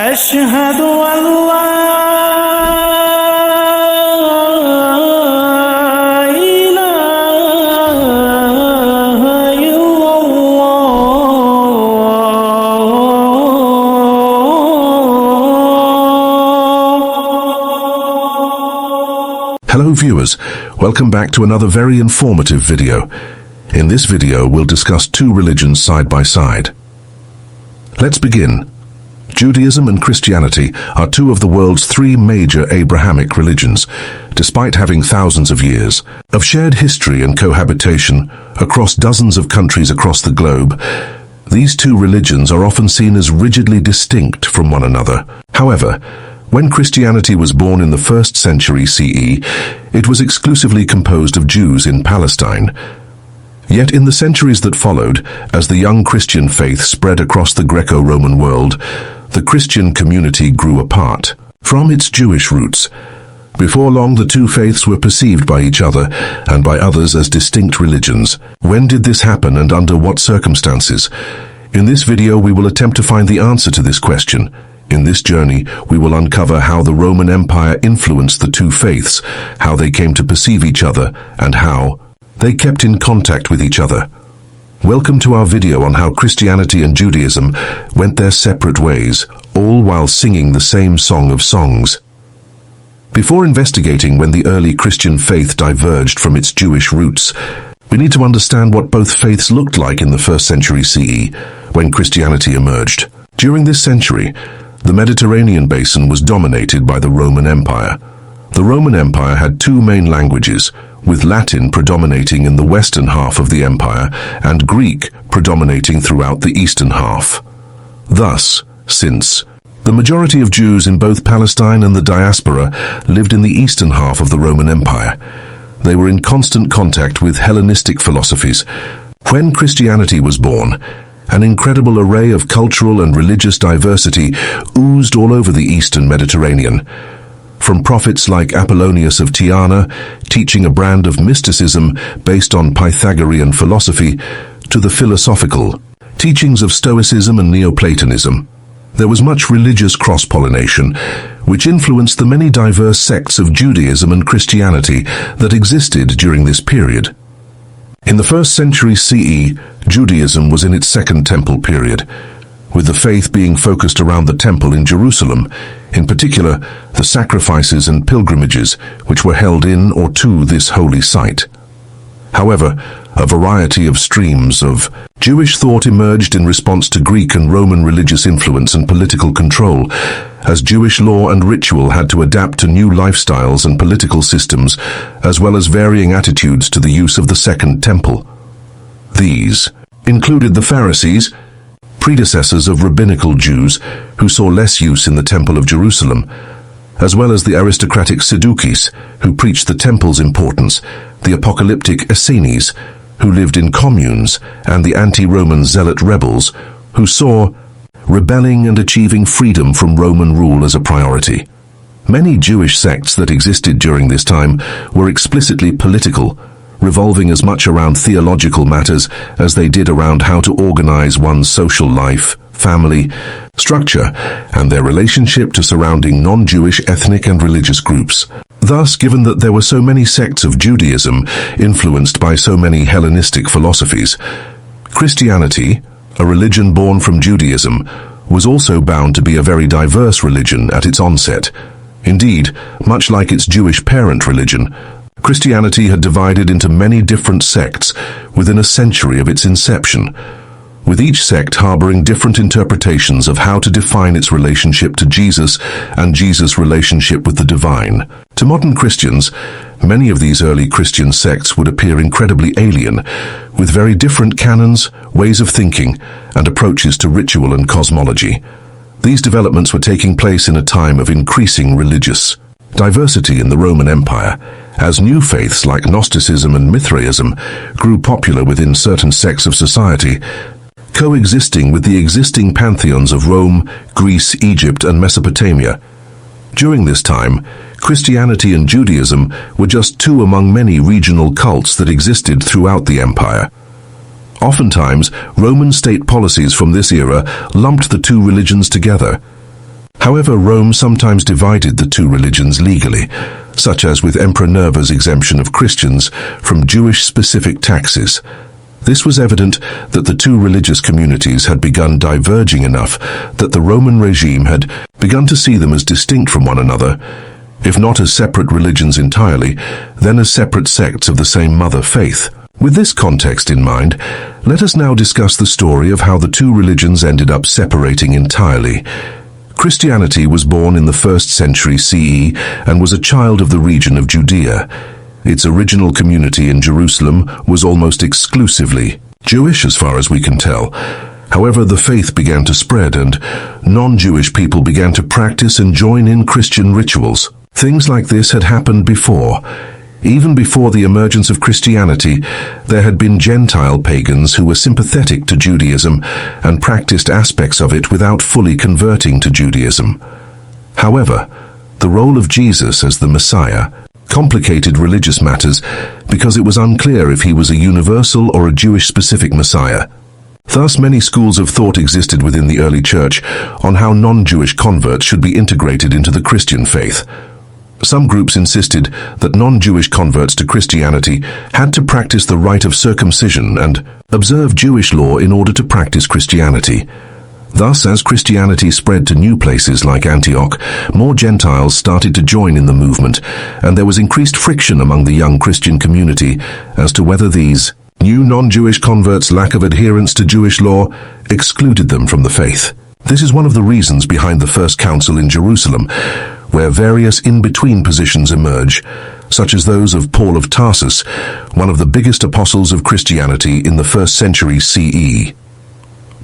أشهد أن لا إله إلا الله. Hello viewers, welcome back to another very informative video. In this video we'll discuss two religions side by side. Let's begin. Judaism and Christianity are two of the world's three major Abrahamic religions, despite having thousands of years of shared history and cohabitation across dozens of countries across the globe. These two religions are often seen as rigidly distinct from one another. However, when Christianity was born in the 1st century CE, it was exclusively composed of Jews in Palestine. Yet in the centuries that followed, as the young Christian faith spread across the Greco-Roman world, the Christian community grew apart from its Jewish roots. Before long, the two faiths were perceived by each other and by others as distinct religions. When did this happen and under what circumstances? In this video, we will attempt to find the answer to this question. In this journey, we will uncover how the Roman Empire influenced the two faiths, how they came to perceive each other, and how they kept in contact with each other. Welcome to our video on how Christianity and Judaism went their separate ways, all while singing the same Song of Songs. Before investigating when the early Christian faith diverged from its Jewish roots, we need to understand what both faiths looked like in the 1st century CE, when Christianity emerged. During this century, the Mediterranean basin was dominated by the Roman Empire. The Roman Empire had two main languages, with Latin predominating in the western half of the empire and Greek predominating throughout the eastern half. Thus, since the majority of Jews in both Palestine and the diaspora lived in the eastern half of the Roman Empire, they were in constant contact with Hellenistic philosophies. When Christianity was born, an incredible array of cultural and religious diversity oozed all over the eastern Mediterranean. From prophets like Apollonius of Tyana, teaching a brand of mysticism based on Pythagorean philosophy, to the philosophical teachings of Stoicism and Neoplatonism, there was much religious cross-pollination, which influenced the many diverse sects of Judaism and Christianity that existed during this period. In the 1st century CE, Judaism was in its Second Temple period, with the faith being focused around the temple in Jerusalem, in particular the sacrifices and pilgrimages which were held in or to this holy site. However, a variety of streams of Jewish thought emerged in response to Greek and Roman religious influence and political control, as Jewish law and ritual had to adapt to new lifestyles and political systems, as well as varying attitudes to the use of the Second Temple. These included the Pharisees, predecessors of rabbinical Jews who saw less use in the Temple of Jerusalem, as well as the aristocratic Sadducees who preached the temple's importance, the apocalyptic Essenes who lived in communes, and the anti-Roman zealot rebels who saw rebelling and achieving freedom from Roman rule as a priority. Many Jewish sects that existed during this time were explicitly political, revolving as much around theological matters as they did around how to organize one's social life, family, structure, and their relationship to surrounding non-Jewish ethnic and religious groups. Thus, given that there were so many sects of Judaism influenced by so many Hellenistic philosophies, Christianity, a religion born from Judaism, was also bound to be a very diverse religion at its onset. Indeed, much like its Jewish parent religion, Christianity had divided into many different sects within a century of its inception, with each sect harboring different interpretations of how to define its relationship to Jesus and Jesus' relationship with the divine. To modern Christians, many of these early Christian sects would appear incredibly alien, with very different canons, ways of thinking, and approaches to ritual and cosmology. These developments were taking place in a time of increasing religious diversity in the Roman Empire, as new faiths like Gnosticism and Mithraism grew popular within certain sects of society, coexisting with the existing pantheons of Rome, Greece, Egypt, and Mesopotamia. During this time, Christianity and Judaism were just two among many regional cults that existed throughout the empire. Oftentimes, Roman state policies from this era lumped the two religions together. However, Rome sometimes divided the two religions legally, such as with Emperor Nerva's exemption of Christians from Jewish-specific taxes. This was evident that the two religious communities had begun diverging enough that the Roman regime had begun to see them as distinct from one another, if not as separate religions entirely, then as separate sects of the same mother faith. With this context in mind, let us now discuss the story of how the two religions ended up separating entirely. Christianity was born in the 1st century CE and was a child of the region of Judea. Its original community in Jerusalem was almost exclusively Jewish as far as we can tell. However, the faith began to spread and non-Jewish people began to practice and join in Christian rituals. Things like this had happened before. Even before the emergence of Christianity, there had been Gentile pagans who were sympathetic to Judaism and practiced aspects of it without fully converting to Judaism. However, the role of Jesus as the Messiah complicated religious matters because it was unclear if he was a universal or a Jewish-specific Messiah. Thus, many schools of thought existed within the early church on how non-Jewish converts should be integrated into the Christian faith. Some groups insisted that non-Jewish converts to Christianity had to practice the rite of circumcision and observe Jewish law in order to practice Christianity. Thus, as Christianity spread to new places like Antioch, more Gentiles started to join in the movement, and there was increased friction among the young Christian community as to whether these new non-Jewish converts' lack of adherence to Jewish law excluded them from the faith. This is one of the reasons behind the First Council in Jerusalem, where various in-between positions emerge, such as those of Paul of Tarsus, one of the biggest apostles of Christianity in the 1st century CE.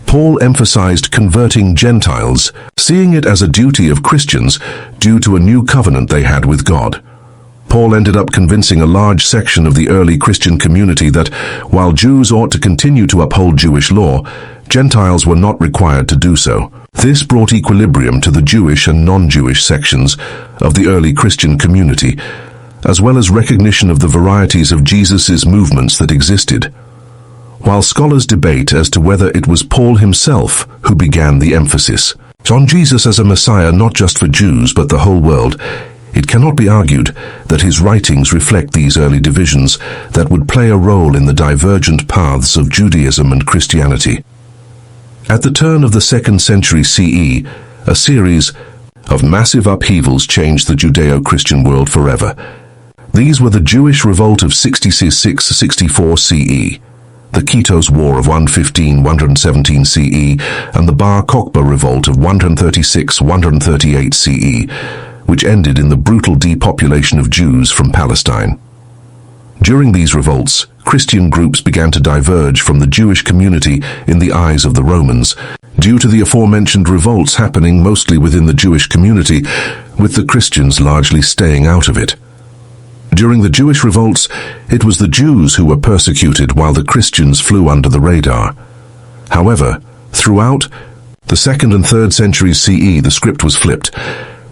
Paul emphasized converting Gentiles, seeing it as a duty of Christians due to a new covenant they had with God. Paul ended up convincing a large section of the early Christian community that, while Jews ought to continue to uphold Jewish law, Gentiles were not required to do so. This brought equilibrium to the Jewish and non-Jewish sections of the early Christian community, as well as recognition of the varieties of Jesus' movements that existed. While scholars debate as to whether it was Paul himself who began the emphasis on Jesus as a Messiah not just for Jews but the whole world, it cannot be argued that his writings reflect these early divisions that would play a role in the divergent paths of Judaism and Christianity. At the turn of the 2nd century CE, a series of massive upheavals changed the Judeo-Christian world forever. These were the Jewish revolt of 66-64 CE, the Kitos War of 115-117 CE, and the Bar Kokhba revolt of 136-138 CE, which ended in the brutal depopulation of Jews from Palestine. During these revolts, Christian groups began to diverge from the Jewish community in the eyes of the Romans, due to the aforementioned revolts happening mostly within the Jewish community, with the Christians largely staying out of it. During the Jewish revolts, it was the Jews who were persecuted while the Christians flew under the radar. However, throughout the 2nd and 3rd centuries CE, the script was flipped.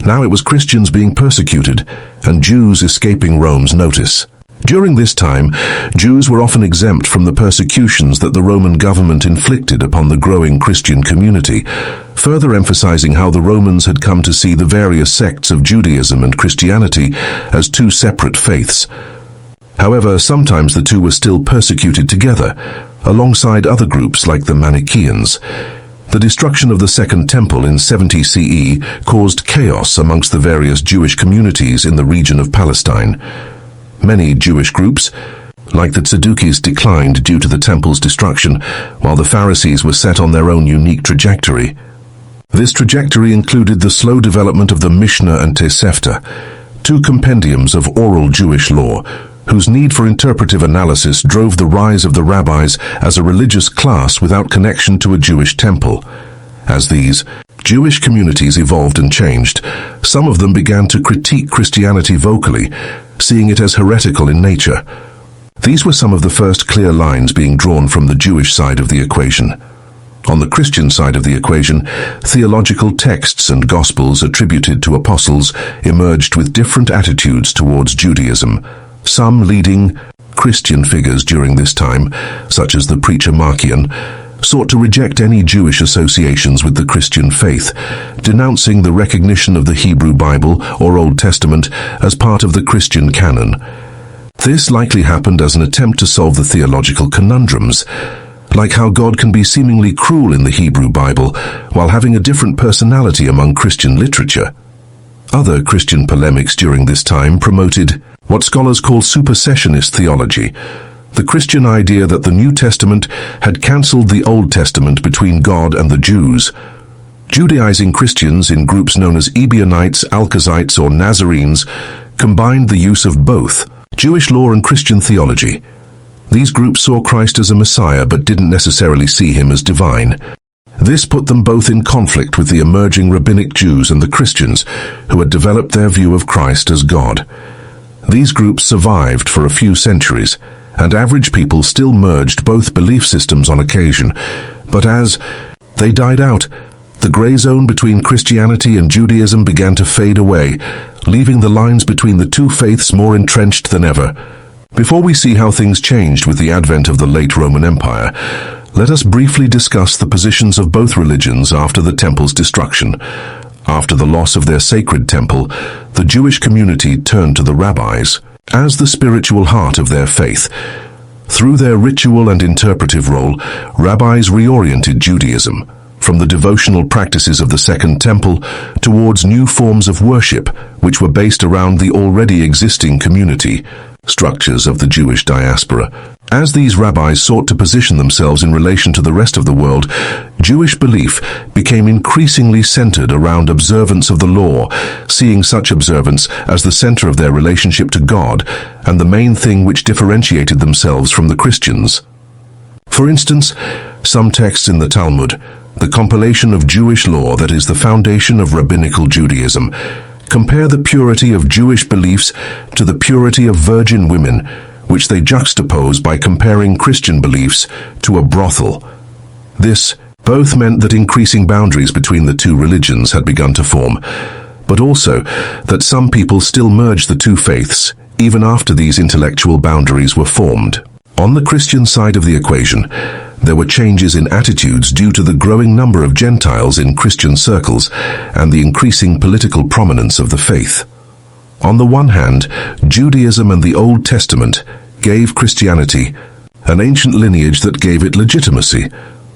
Now it was Christians being persecuted and Jews escaping Rome's notice. During this time, Jews were often exempt from the persecutions that the Roman government inflicted upon the growing Christian community, further emphasizing how the Romans had come to see the various sects of Judaism and Christianity as two separate faiths. However, sometimes the two were still persecuted together, alongside other groups like the Manichaeans. The destruction of the Second Temple in 70 CE caused chaos amongst the various Jewish communities in the region of Palestine. Many Jewish groups, like the Tzaddukees, declined due to the temple's destruction, while the Pharisees were set on their own unique trajectory. This trajectory included the slow development of the Mishnah and Tosefta, two compendiums of oral Jewish law, whose need for interpretive analysis drove the rise of the rabbis as a religious class without connection to a Jewish temple. As these Jewish communities evolved and changed, some of them began to critique Christianity vocally, seeing it as heretical in nature. These were some of the first clear lines being drawn from the Jewish side of the equation. On the Christian side of the equation, theological texts and gospels attributed to apostles emerged with different attitudes towards Judaism. Some leading Christian figures during this time, such as the preacher Marcion, sought to reject any Jewish associations with the Christian faith, denouncing the recognition of the Hebrew Bible or Old Testament as part of the Christian canon. This likely happened as an attempt to solve the theological conundrums, like how God can be seemingly cruel in the Hebrew Bible while having a different personality among Christian literature. Other Christian polemics during this time promoted what scholars call supersessionist theology, the Christian idea that the New Testament had cancelled the Old Testament between God and the Jews. Judaizing Christians in groups known as Ebionites, Alkazites, or Nazarenes combined the use of both Jewish law and Christian theology. These groups saw Christ as a Messiah but didn't necessarily see him as divine. This put them both in conflict with the emerging rabbinic Jews and the Christians, who had developed their view of Christ as God. These groups survived for a few centuries, and average people still merged both belief systems on occasion. But as they died out, the gray zone between Christianity and Judaism began to fade away, leaving the lines between the two faiths more entrenched than ever. Before we see how things changed with the advent of the late Roman Empire, let us briefly discuss the positions of both religions after the temple's destruction. After the loss of their sacred temple, the Jewish community turned to the rabbis as the spiritual heart of their faith. Through their ritual and interpretive role, rabbis reoriented Judaism from the devotional practices of the Second Temple towards new forms of worship which were based around the already existing community structures of the Jewish diaspora. As these rabbis sought to position themselves in relation to the rest of the world, Jewish belief became increasingly centered around observance of the law, seeing such observance as the center of their relationship to God and the main thing which differentiated themselves from the Christians. For instance, some texts in the Talmud, the compilation of Jewish law that is the foundation of rabbinical Judaism, compare the purity of Jewish beliefs to the purity of virgin women, which they juxtapose by comparing Christian beliefs to a brothel. This both meant that increasing boundaries between the two religions had begun to form, but also that some people still merged the two faiths even after these intellectual boundaries were formed. On the Christian side of the equation, there were changes in attitudes due to the growing number of Gentiles in Christian circles and the increasing political prominence of the faith. On the one hand, Judaism and the Old Testament gave Christianity an ancient lineage that gave it legitimacy.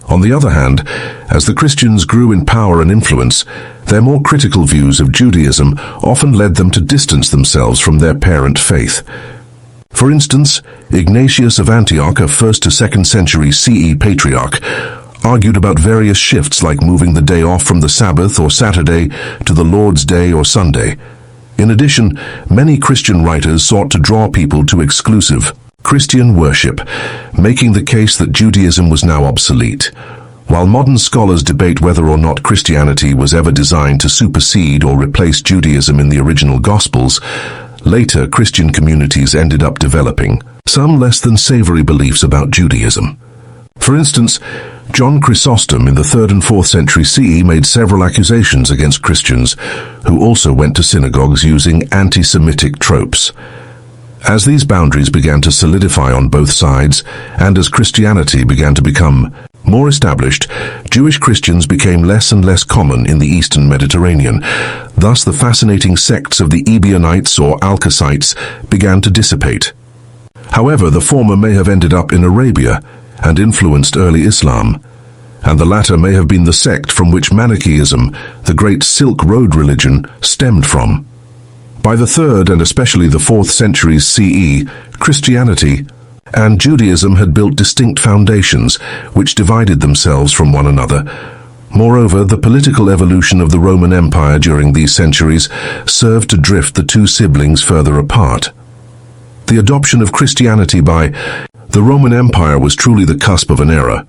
On the other hand, as the Christians grew in power and influence, their more critical views of Judaism often led them to distance themselves from their parent faith. For instance, Ignatius of Antioch, a 1st to 2nd century CE patriarch, argued about various shifts like moving the day off from the Sabbath or Saturday to the Lord's Day or Sunday. In addition, many Christian writers sought to draw people to exclusive Christian worship, making the case that Judaism was now obsolete. While modern scholars debate whether or not Christianity was ever designed to supersede or replace Judaism in the original Gospels, later Christian communities ended up developing some less than savory beliefs about Judaism. For instance, John Chrysostom in the 3rd and 4th century CE made several accusations against Christians who also went to synagogues using anti-Semitic tropes. As these boundaries began to solidify on both sides, and as Christianity began to become more established, Jewish Christians became less and less common in the Eastern Mediterranean. Thus, the fascinating sects of the Ebionites or Alkazites began to dissipate. However, the former may have ended up in Arabia and influenced early Islam, and the latter may have been the sect from which Manichaeism, the great Silk Road religion, stemmed from. By the 3rd and especially the 4th centuries CE, Christianity and Judaism had built distinct foundations which divided themselves from one another. Moreover, the political evolution of the Roman Empire during these centuries served to drift the two siblings further apart. The adoption of Christianity by the Roman Empire was truly the cusp of an era.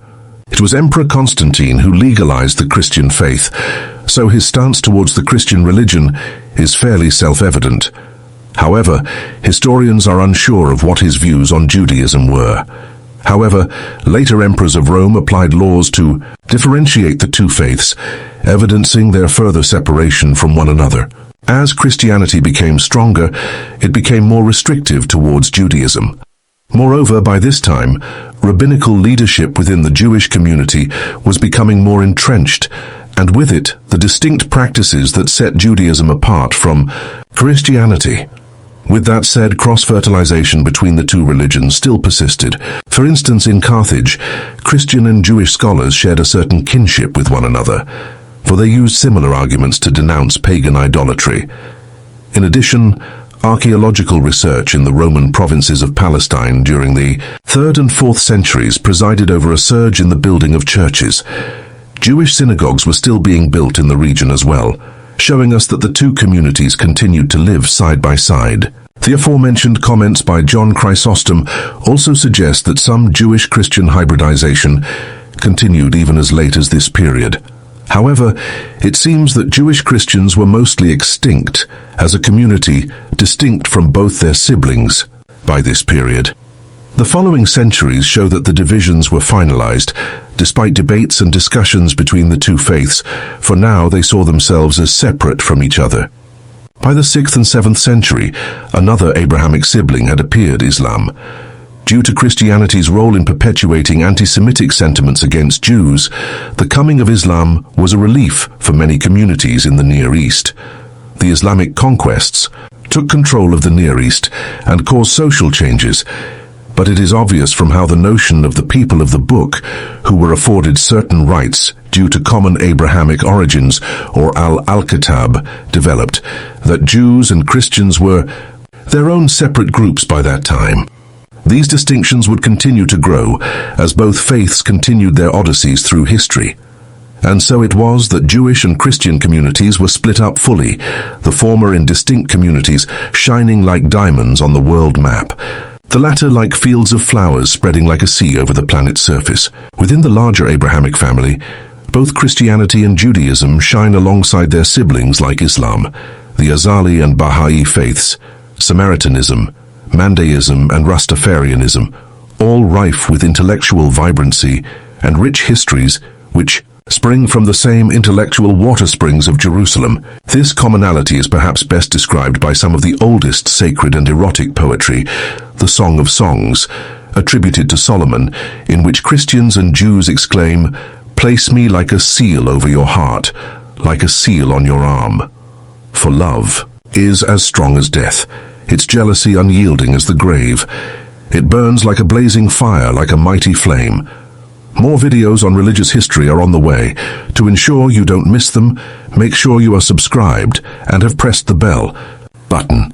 It was Emperor Constantine who legalized the Christian faith, so his stance towards the Christian religion is fairly self-evident. However, historians are unsure of what his views on Judaism were. However, later emperors of Rome applied laws to differentiate the two faiths, evidencing their further separation from one another. As Christianity became stronger, it became more restrictive towards Judaism. Moreover, by this time, rabbinical leadership within the Jewish community was becoming more entrenched, and with it, the distinct practices that set Judaism apart from Christianity. With that said, cross-fertilization between the two religions still persisted. For instance, in Carthage, Christian and Jewish scholars shared a certain kinship with one another, for they used similar arguments to denounce pagan idolatry. In addition, archaeological research in the Roman provinces of Palestine during the 3rd and 4th centuries presided over a surge in the building of churches. Jewish synagogues were still being built in the region as well, showing us that the two communities continued to live side by side. The aforementioned comments by John Chrysostom also suggest that some Jewish-Christian hybridization continued even as late as this period. However, it seems that Jewish Christians were mostly extinct as a community distinct from both their siblings by this period. The following centuries show that the divisions were finalized, despite debates and discussions between the two faiths, for now they saw themselves as separate from each other. By the 6th and 7th century, another Abrahamic sibling had appeared, Islam. Due to Christianity's role in perpetuating anti-Semitic sentiments against Jews, the coming of Islam was a relief for many communities in the Near East. The Islamic conquests took control of the Near East and caused social changes, but it is obvious from how the notion of the people of the book, who were afforded certain rights due to common Abrahamic origins, or al-Kitab, developed, that Jews and Christians were their own separate groups by that time. These distinctions would continue to grow as both faiths continued their odysseys through history. And so it was that Jewish and Christian communities were split up fully, the former in distinct communities shining like diamonds on the world map, the latter like fields of flowers spreading like a sea over the planet's surface. Within the larger Abrahamic family, both Christianity and Judaism shine alongside their siblings like Islam, the Azali and Baha'i faiths, Samaritanism, Mandaism and Rastafarianism, all rife with intellectual vibrancy and rich histories which spring from the same intellectual water springs of Jerusalem. This commonality is perhaps best described by some of the oldest sacred and erotic poetry, the Song of Songs, attributed to Solomon, in which Christians and Jews exclaim, "Place me like a seal over your heart, like a seal on your arm." For love is as strong as death, its jealousy unyielding as the grave. It burns like a blazing fire, like a mighty flame. More videos on religious history are on the way. To ensure you don't miss them, make sure you are subscribed and have pressed the bell button.